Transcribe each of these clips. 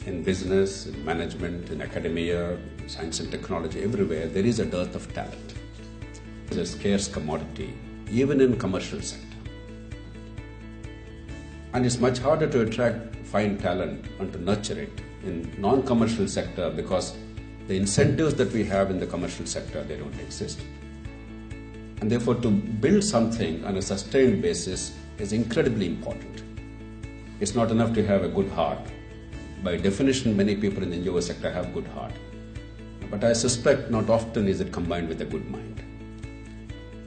in business, in management, in academia, science and technology, everywhere, there is a dearth of talent. It's a scarce commodity, even in commercial sector. And it's much harder to attract fine talent and to nurture it in non-commercial sector because the incentives that we have in the commercial sector, they don't exist. And therefore, to build something on a sustained basis is incredibly important. It's not enough to have a good heart. By definition, many people in the NGO sector have good heart. But I suspect not often is it combined with a good mind.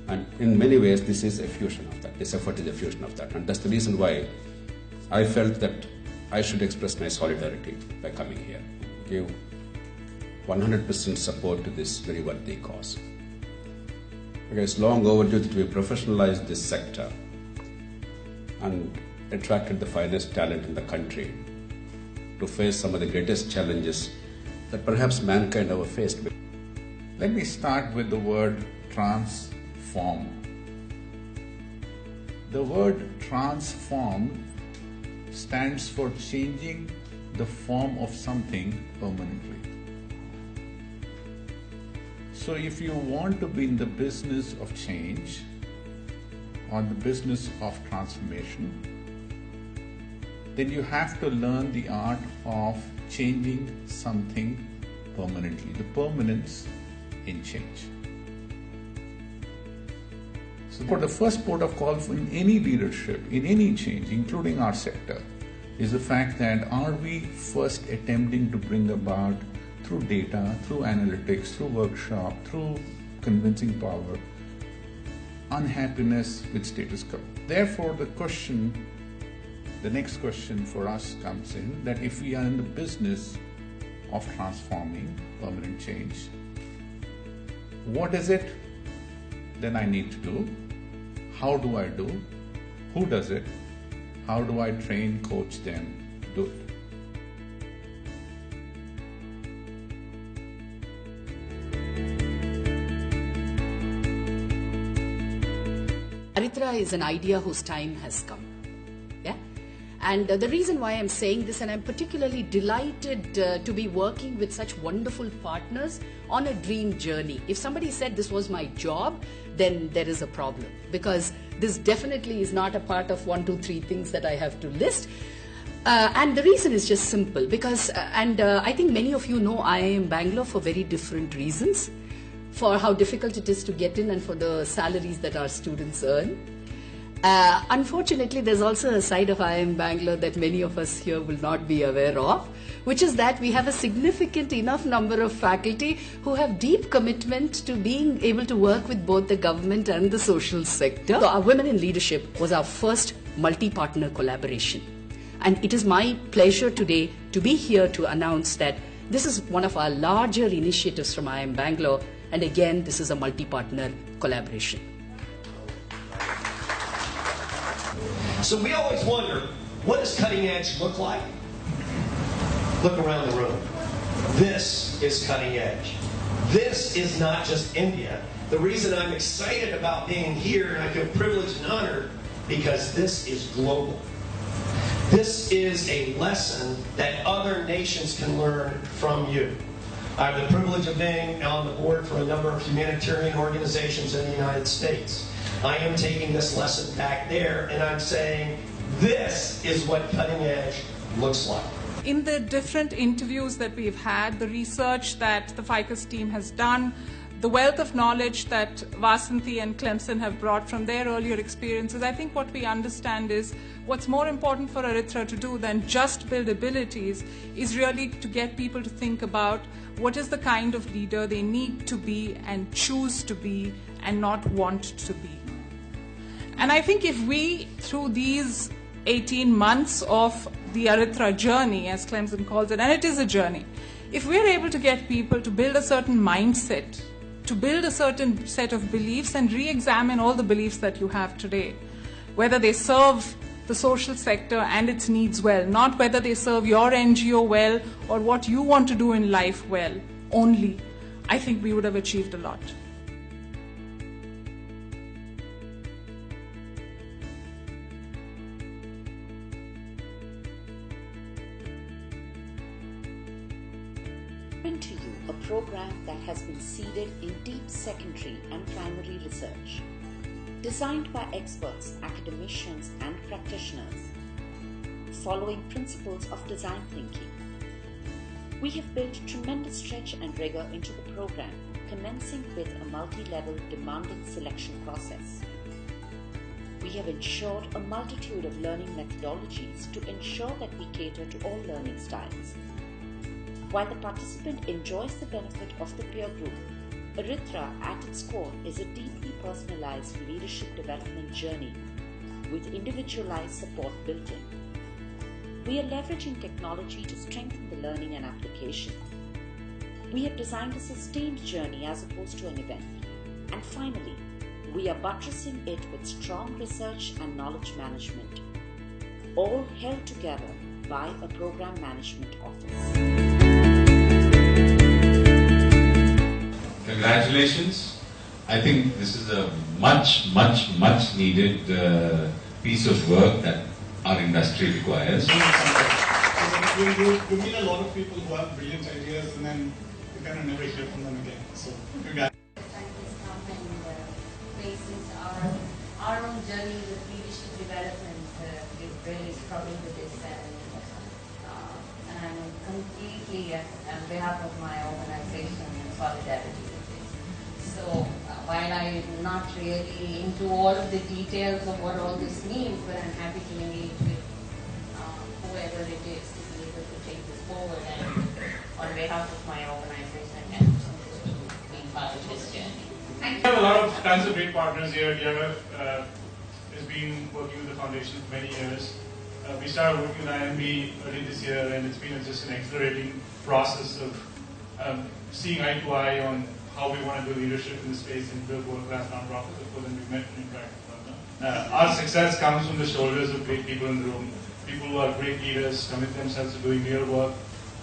And in many ways, this is a fusion of that. This effort is a fusion of that. And that's the reason why I felt that I should express my solidarity by coming here. Give 100% support to this very worthy cause. Because it's long overdue that we professionalized this sector and attracted the finest talent in the country to face some of the greatest challenges that perhaps mankind ever faced. Let me start with the word transform. The word transform stands for changing the form of something permanently. So if you want to be in the business of change or the business of transformation, then you have to learn the art of changing something permanently, the permanence in change. So for the first port of call in any leadership, in any change, including our sector, is the fact that are we first attempting to bring about through data, through analytics, through workshop, through convincing power, unhappiness with status quo. Therefore, the next question for us comes in that if we are in the business of transforming permanent change, what is it then I need to do? How do I do? Who does it? How do I train, coach them to do it? Aritra is an idea whose time has come. Yeah? And the reason why I'm saying this, and I'm particularly delighted to be working with such wonderful partners on a dream journey. If somebody said this was my job, then there is a problem, because this definitely is not a part of 1, 2, 3 things that I have to list. And the reason is just simple, because, I think many of you know IIM Bangalore for very different reasons, for how difficult it is to get in and for the salaries that our students earn. Unfortunately, there's also a side of IIM Bangalore that many of us here will not be aware of, which is that we have a significant enough number of faculty who have deep commitment to being able to work with both the government and the social sector. So our Women in Leadership was our first multi-partner collaboration. And it is my pleasure today to be here to announce that this is one of our larger initiatives from IIM Bangalore. And again, this is a multi-partner collaboration. So we always wonder, what does cutting edge look like? Look around the room. This is cutting edge. This is not just India. The reason I'm excited about being here and I feel privileged and honored, because this is global. This is a lesson that other nations can learn from you. I have the privilege of being on the board for a number of humanitarian organizations in the United States. I am taking this lesson back there and I'm saying, this is what cutting edge looks like. In the different interviews that we've had, the research that the FICUS team has done, the wealth of knowledge that Vasanthi and Clemson have brought from their earlier experiences, I think what we understand is what's more important for Aritra to do than just build abilities is really to get people to think about what is the kind of leader they need to be and choose to be and not want to be. And I think if we, through these 18 months of the Aritra journey, as Clemson calls it, and it is a journey, if we're able to get people to build a certain mindset, to build a certain set of beliefs and re-examine all the beliefs that you have today, whether they serve the social sector and its needs well, not whether they serve your NGO well or what you want to do in life well only, I think we would have achieved a lot. bring to you a program that has been seeded in deep secondary and primary research, designed by experts, academicians and practitioners, following principles of design thinking. We have built tremendous stretch and rigor into the program, commencing with a multi-level demanding selection process. We have ensured a multitude of learning methodologies to ensure that we cater to all learning styles. While the participant enjoys the benefit of the peer group, Aritra at its core is a deeply personalized leadership development journey with individualized support built in. We are leveraging technology to strengthen the learning and application. We have designed a sustained journey as opposed to an event. And finally, we are buttressing it with strong research and knowledge management, all held together by a program management office. Congratulations. I think this is a much needed piece of work that our industry requires. You meet a lot of people who have brilliant ideas and then you kind of never hear from them again. So, congrats. Our own journey with leadership development is really struggling with this, and I'm completely on behalf of my organization in solidarity with this. So while I'm not really into all of the details of what all this means, but I'm happy to engage with whoever it is to be able to take this forward, and on behalf of my organization and to be part of this journey. We have a lot of tons of great partners here. DRF has been working with the foundation for many years. We started working with IIMB early this year, and it's been just an accelerating process of seeing eye to eye on how we want to do leadership in the space and build world-class nonprofits. Of course, and we've met and interacted. Our success comes from the shoulders of great people in the room. People who are great leaders, commit themselves to doing real work,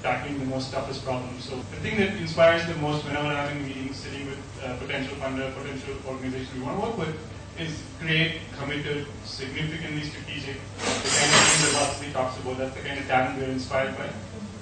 tackling the most toughest problems. So the thing that inspires the most whenever I'm having meetings, sitting with potential funder, potential organizations we want to work with, is create, committed, significantly strategic, the kind of thing that Vasanthi talks about. That's the kind of talent we're inspired by.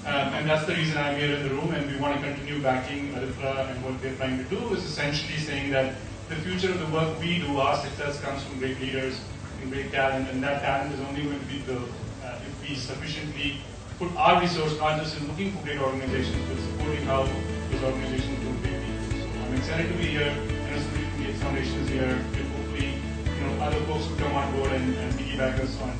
And that's the reason I'm here in the room, and we want to continue backing Aritra and what they're trying to do is essentially saying that the future of the work we do, our success comes from great leaders and great talent, and that talent is only going to be built if we sufficiently put our resource not just in looking for great organizations, but supporting how those organizations do great leaders. So I'm excited to be here, and it's really Foundation is here, and hopefully, other folks will come on board and piggyback us on,